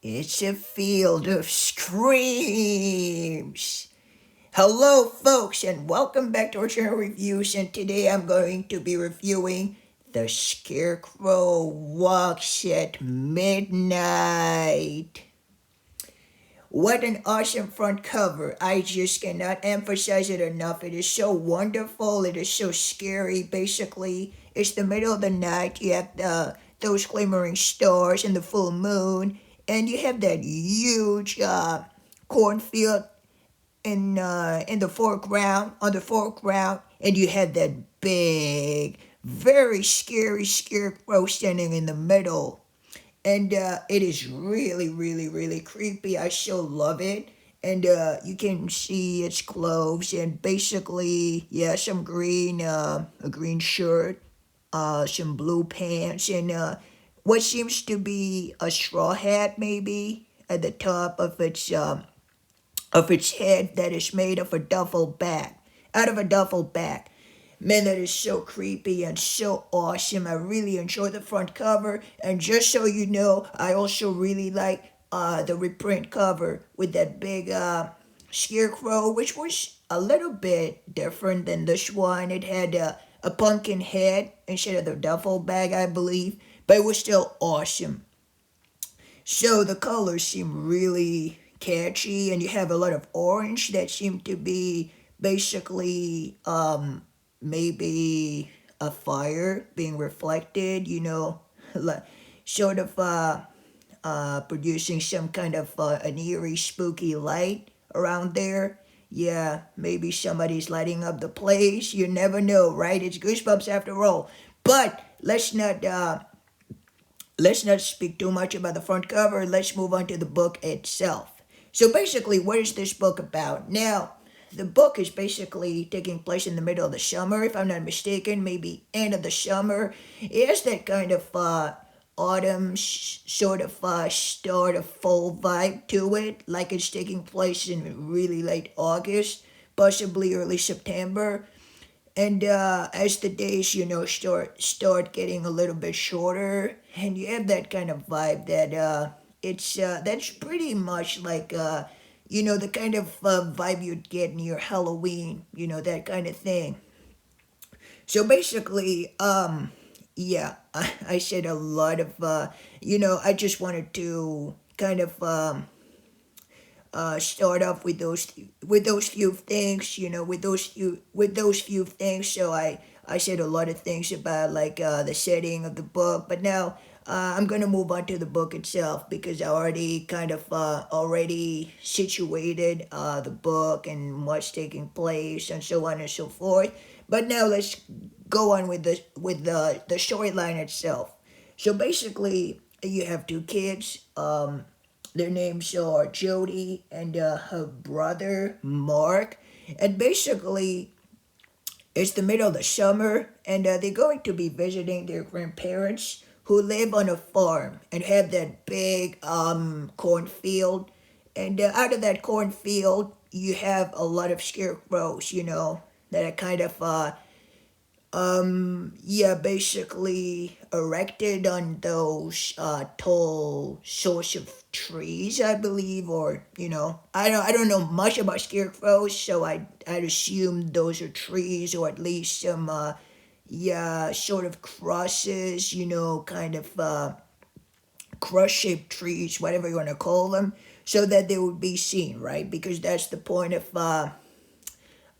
It's a field of screams. Hello, folks, and welcome back to our channel reviews. And today I'm going to be reviewing The Scarecrow Walks at Midnight. What an awesome front cover. I just cannot emphasize it enough. It is so wonderful. It is so scary. Basically, it's the middle of the night. You have those glimmering stars and the full moon. And you have that huge cornfield in the foreground, on the foreground. And you have that big, very scary scarecrow standing in the middle, and it is really, really, really creepy. I so love it. And you can see its clothes and basically, yeah, some green, a green shirt, some blue pants, and what seems to be a straw hat, maybe at the top of its head that is made of a duffel bag, out of a duffel bag. Man, that is so creepy and so awesome. I really enjoy the front cover. And just so you know, I also really like the reprint cover with that big scarecrow, which was a little bit different than this one. It had a pumpkin head instead of the duffel bag, I believe. But it was still awesome. So the colors seem really catchy, and you have a lot of orange that seem to be basically maybe a fire being reflected, like sort of producing some kind of an eerie, spooky light around there. Yeah, maybe somebody's lighting up the place. You never know, right? It's Goosebumps after all. But let's not speak too much about the front cover. Let's move on to the book itself. So basically, what is this book about? Now, the book is basically taking place in the middle of the summer, if I'm not mistaken, maybe end of the summer. It has that kind of autumn sort of start of fall vibe to it, like it's taking place in really late August, possibly early September. And as the days, start getting a little bit shorter, and you have that kind of vibe that it's that's pretty much like the kind of vibe you'd get near Halloween, that kind of thing. So basically, yeah, I said a lot of I just wanted to kind of start off with those few things, with those few things. So I said a lot of things about like the setting of the book, but now I'm gonna move on to the book itself because I already kind of already situated the book and what's taking place and so on and so forth. But now let's go on with the storyline itself. So basically, you have two kids. Their names are Jody and her brother Mark. And basically, it's the middle of the summer, and they're going to be visiting their grandparents who live on a farm and have that big cornfield. And out of that cornfield, you have a lot of scarecrows, that are kind of yeah, basically erected on those tall sorts of trees, I believe, or I don't know much about scarecrows, so I'd assume those are trees, or at least some yeah, sort of crosses, kind of cross-shaped trees, whatever you want to call them, so that they would be seen, right? Because that's the point of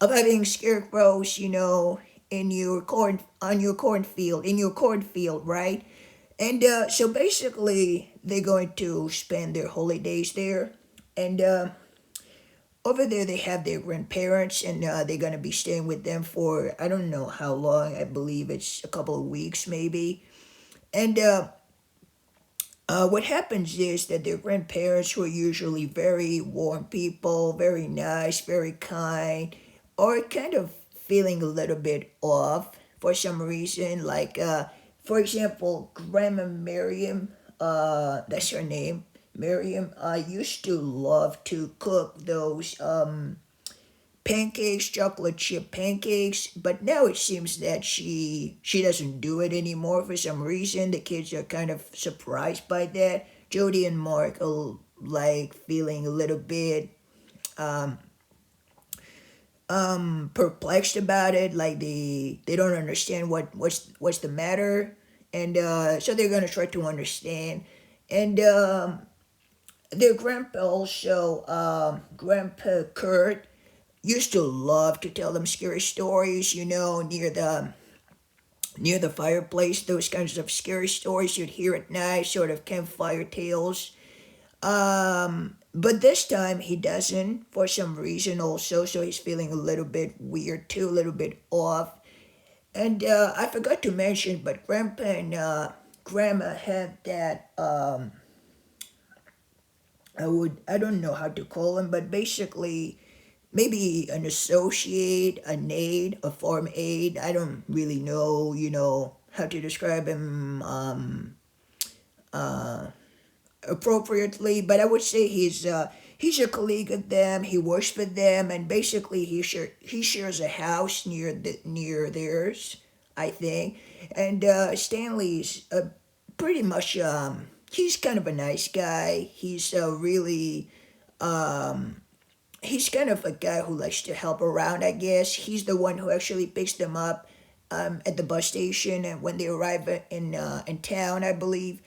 having scarecrows, in your corn on your cornfield, right? And so basically, they're going to spend their holidays there, and over there they have their grandparents, and they're gonna be staying with them for I don't know how long. I believe it's a couple of weeks, maybe. And what happens is that their grandparents, who are usually very warm people, very nice, very kind, are kind of feeling a little bit off for some reason. Like, for example, Grandma Miriam, that's her name, Miriam, used to love to cook those pancakes, chocolate chip pancakes, but now it seems that she doesn't do it anymore for some reason. The kids are kind of surprised by that. Jody and Mark are like feeling a little bit perplexed about it, like they don't understand what's the matter, and so they're gonna try to understand. And their grandpa also, Grandpa Kurt, used to love to tell them scary stories, near the fireplace, those kinds of scary stories you'd hear at night, sort of campfire tales. But this time he doesn't for some reason also, so he's feeling a little bit weird too, a little bit off. And I forgot to mention, but Grandpa and Grandma had that I don't know how to call him, but basically maybe an associate, an aide, a farm aide. I don't really know, how to describe him appropriately, but I would say he's a colleague of them. He works for them, and basically he shares a house near theirs, I think. And Stanley's pretty much he's kind of a nice guy. He's kind of a guy who likes to help around, I guess. He's the one who actually picks them up at the bus station and when they arrive in town, I believe.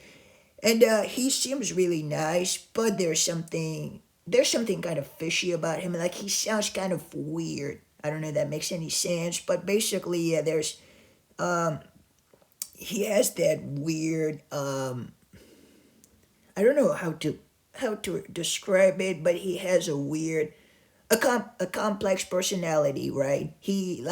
And he seems really nice, but there's something kind of fishy about him. Like he sounds kind of weird. I don't know if that makes any sense, but basically, yeah, there's he has that weird I don't know how to describe it, but he has a weird a complex personality, right? He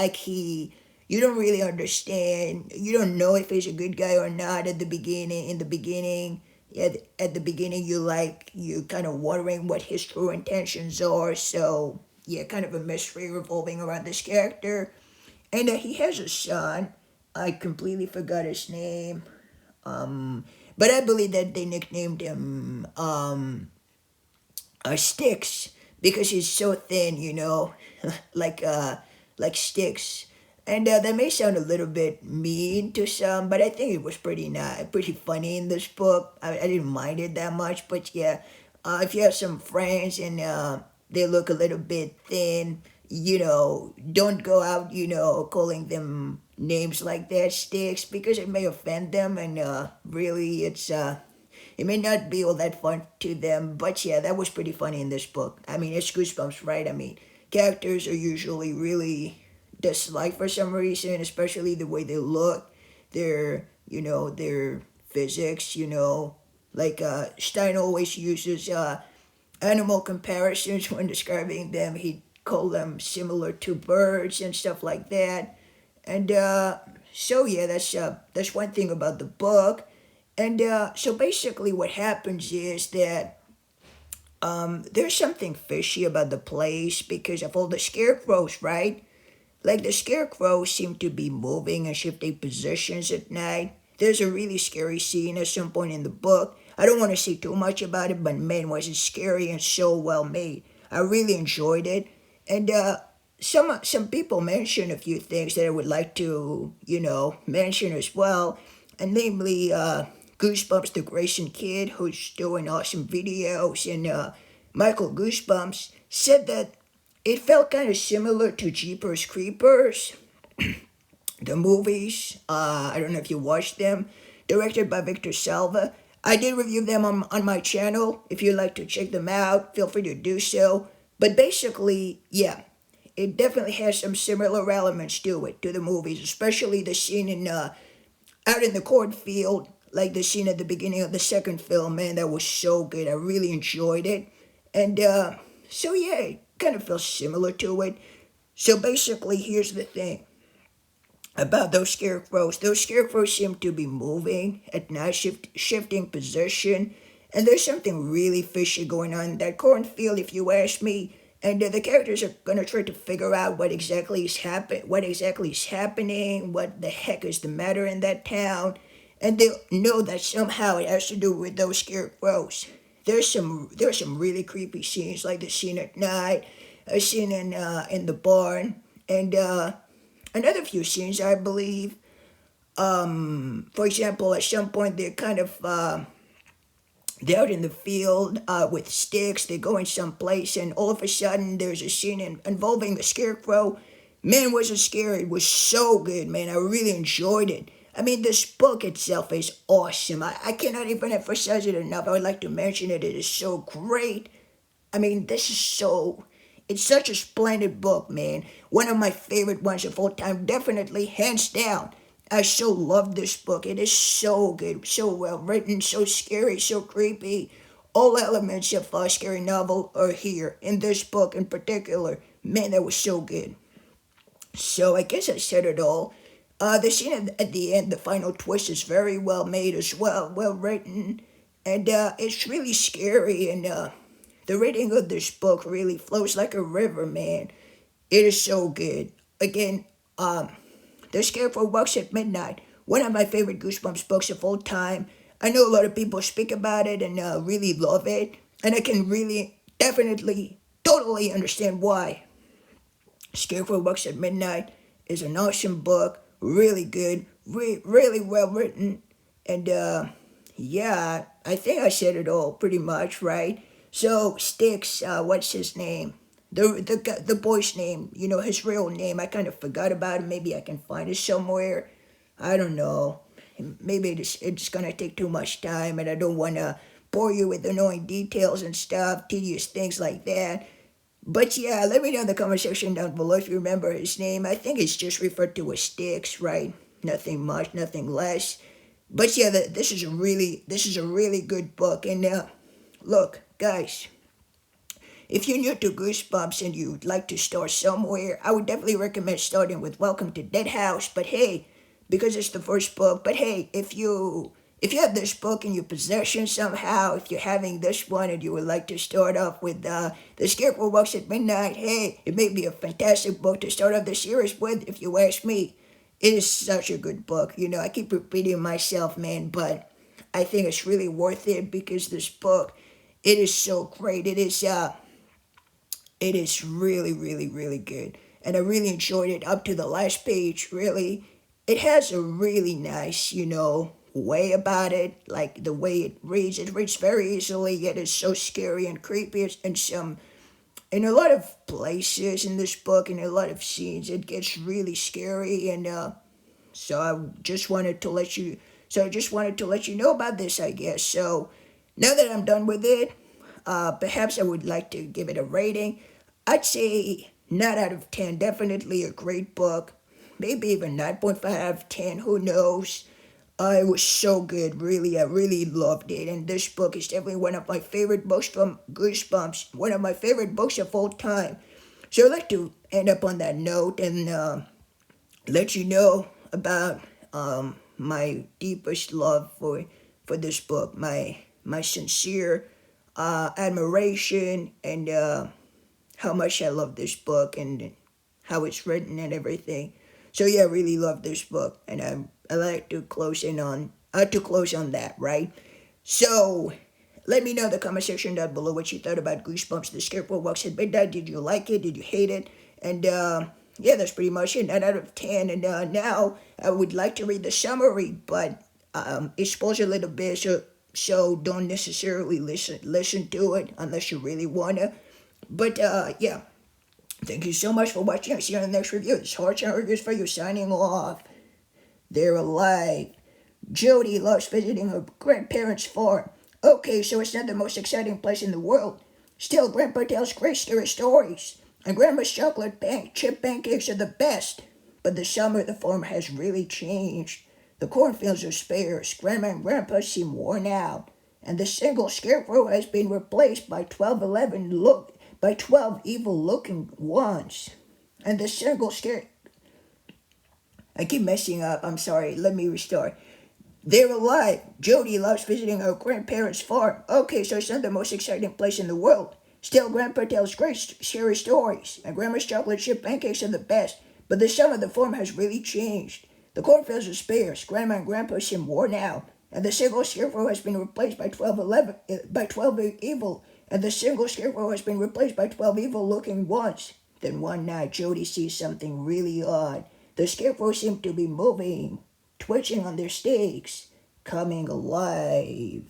you don't really understand. You don't know if he's a good guy or not at the beginning. In the beginning, at the beginning, you kind of wondering what his true intentions are. So yeah, kind of a mystery revolving around this character. And he has a son. I completely forgot his name. But I believe that they nicknamed him Sticks because he's so thin, like Sticks. And that may sound a little bit mean to some, but I think it was pretty funny in this book. I didn't mind it that much, but yeah, if you have some friends and they look a little bit thin, don't go out, calling them names like that, Sticks, because it may offend them, and really, it may not be all that fun to them. But yeah, that was pretty funny in this book. I mean, it's Goosebumps, right? I mean, characters are usually really disliked for some reason, especially the way they look, their physics, like Stein always uses animal comparisons when describing them. He called them similar to birds and stuff like that. And so yeah, that's one thing about the book. And so basically, what happens is that there's something fishy about the place because of all the scarecrows, right? Like the scarecrows seem to be moving and shifting positions at night. There's a really scary scene at some point in the book. I don't want to say too much about it, but man, was it scary and so well made. I really enjoyed it. And some people mentioned a few things that I would like to, mention as well. And namely, Goosebumps, the Grayson kid, who's doing awesome videos, and Michael Goosebumps said that it felt kind of similar to Jeepers Creepers, the movies. I don't know if you watched them, directed by Victor Salva. I did review them on my channel. If you'd like to check them out, feel free to do so. But basically, yeah, it definitely has some similar elements to it, to the movies, especially the scene out in the cornfield, like the scene at the beginning of the second film. Man, that was so good. I really enjoyed it. And so yeah, it kind of feels similar to it. So basically, here's the thing about those scarecrows. Those scarecrows seem to be moving at night, shifting position, and there's something really fishy going on in that cornfield, if you ask me. And the characters are gonna try to figure out what exactly is happening, what the heck is the matter in that town, and they know that somehow it has to do with those scarecrows. There's some really creepy scenes, like the scene at night, a scene in the barn, and another few scenes, I believe. For example, at some point they're kind of they're out in the field with sticks. They're going someplace, and all of a sudden, there's a scene involving the Scarecrow. Man, was it scary. It was so good, man. I really enjoyed it. I mean, this book itself is awesome. I cannot even emphasize it enough. I would like to mention it. It is so great. I mean, this is so. It's such a splendid book, man. One of my favorite ones of all time, definitely, hands down. I so love this book. It is so good, so well written, so scary, so creepy. All elements of a scary novel are here in this book in particular. Man, that was so good. So I guess I said it all. The scene at the end, the final twist is very well made as well, well written, and it's really scary. And the reading of this book really flows like a river, man. It is so good. Again, The Scarecrow Walks at Midnight, one of my favorite Goosebumps books of all time. I know a lot of people speak about it and really love it, and I can really, definitely, totally understand why. Scarecrow Walks at Midnight is an awesome book, really good, really well written, and yeah, I think I said it all pretty much, right? So Sticks, what's his name? The boy's name, his real name. I kind of forgot about it. Maybe I can find it somewhere. I don't know. Maybe it's gonna take too much time, and I don't wanna bore you with annoying details and stuff, tedious things like that. But yeah, let me know in the comment section down below if you remember his name. I think it's just referred to as Sticks, right? Nothing much, nothing less. But yeah, this is a really good book. And look, guys, if you're new to Goosebumps and you'd like to start somewhere, I would definitely recommend starting with Welcome to Dead House. But hey, because it's the first book. But hey, if you have this book in your possession somehow, if you're having this one and you would like to start off with The Scarecrow Walks at Midnight, hey, it may be a fantastic book to start off the series with, if you ask me. It is such a good book. I keep repeating myself, man, but I think it's really worth it because this book, it is so great. It is really, really, really good. And I really enjoyed it up to the last page, really. It has a really nice, way about it. Like the way it reads. It reads very easily, yet it's so scary and creepy. In a lot of places in this book, in a lot of scenes, it gets really scary. And so I just wanted to let you know about this, I guess. So now that I'm done with it, perhaps I would like to give it a rating. I'd say 9 out of 10. Definitely a great book. Maybe even 9.5 out of 10. Who knows? It was so good. Really, I really loved it. And this book is definitely one of my favorite books from Goosebumps. One of my favorite books of all time. So I'd like to end up on that note and let you know about my deepest love for this book. My sincere admiration and how much I love this book and how it's written and everything. So yeah, I really love this book, and I like to close on that, right? So let me know in the comment section down below what you thought about Goosebumps. The Scarecrow Walks at Midnight. Did you like it? Did you hate it? And yeah, that's pretty much it. 9 out of 10. And now I would like to read the summary, but it spoils a little bit, so don't necessarily listen to it unless you really wanna. But yeah, thank you so much for watching. I'll see you on the next review. This Heartshot Reviews for you signing off. They're alive. Jody loves visiting her grandparents' farm. Okay, so it's not the most exciting place in the world. Still, Grandpa tells great scary stories. And Grandma's chip pancakes are the best. But this summer, the farm has really changed. The cornfields are sparse. Grandma and Grandpa seem worn out. And the single scarecrow has been replaced by 12 evil-looking ones. And the single scare... I keep messing up. I'm sorry. Let me restart. They're alive. Jody loves visiting her grandparents' farm. Okay, so it's not the most exciting place in the world. Still, Grandpa tells great scary stories, and Grandma's chocolate chip pancakes are the best. But the summer, the farm has really changed. The cornfields are sparse. Grandma and Grandpa seem worn out, and the single scarecrow has been replaced by 12 evil. And the single scarecrow has been replaced by 12 evil-looking ones. Then one night, Jody sees something really odd. The scarecrows seem to be moving, twitching on their stakes, coming alive.